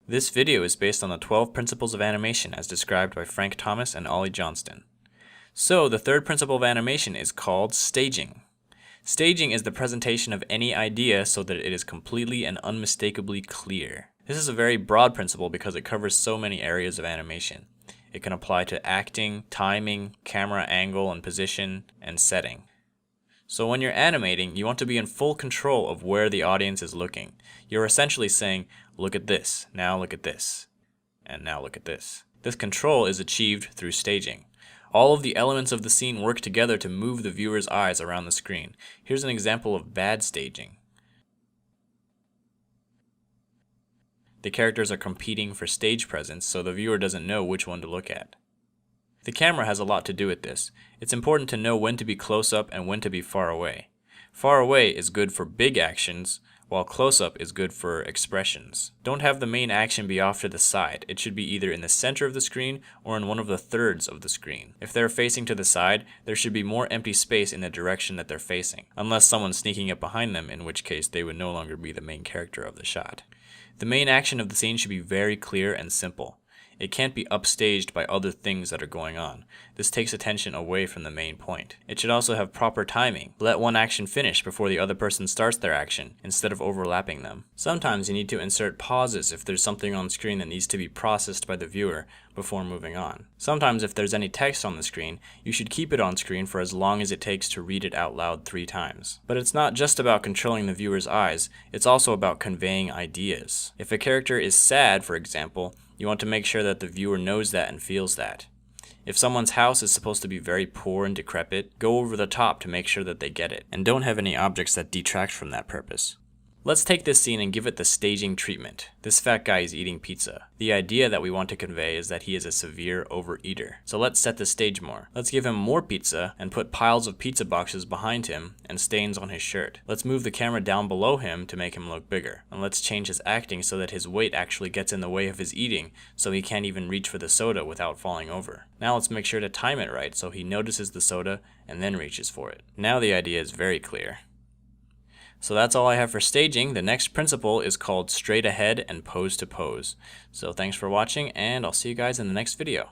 This video is based on the 12 principles of animation as described by Frank Thomas and Ollie Johnston. So, the third principle of animation is called staging. Staging is the presentation of any idea so that it is completely and unmistakably clear. This is a very broad principle because it covers so many areas of animation. It can apply to acting, timing, camera angle and position, and setting. So when you're animating, you want to be in full control of where the audience is looking. You're essentially saying, look at this, now look at this, and now look at this. This control is achieved through staging. All of the elements of the scene work together to move the viewer's eyes around the screen. Here's an example of bad staging. The characters are competing for stage presence, so the viewer doesn't know which one to look at. The camera has a lot to do with this. It's important to know when to be close up and when to be far away. Far away is good for big actions, while close up is good for expressions. Don't have the main action be off to the side. It should be either in the center of the screen or in one of the thirds of the screen. If they're facing to the side, there should be more empty space in the direction that they're facing, unless someone's sneaking up behind them, in which case they would no longer be the main character of the shot. The main action of the scene should be very clear and simple. It can't be upstaged by other things that are going on. This takes attention away from the main point. It should also have proper timing. Let one action finish before the other person starts their action, instead of overlapping them. Sometimes you need to insert pauses if there's something on screen that needs to be processed by the viewer before moving on. Sometimes if there's any text on the screen, you should keep it on screen for as long as it takes to read it out loud 3 times. But it's not just about controlling the viewer's eyes, it's also about conveying ideas. If a character is sad, for example, you want to make sure that the viewer knows that and feels that. If someone's house is supposed to be very poor and decrepit, go over the top to make sure that they get it, and don't have any objects that detract from that purpose. Let's take this scene and give it the staging treatment. This fat guy is eating pizza. The idea that we want to convey is that he is a severe overeater. So let's set the stage more. Let's give him more pizza and put piles of pizza boxes behind him and stains on his shirt. Let's move the camera down below him to make him look bigger. And let's change his acting so that his weight actually gets in the way of his eating, so he can't even reach for the soda without falling over. Now let's make sure to time it right so he notices the soda and then reaches for it. Now the idea is very clear. So that's all I have for staging. The next principle is called straight ahead and pose to pose. So thanks for watching, and I'll see you guys in the next video.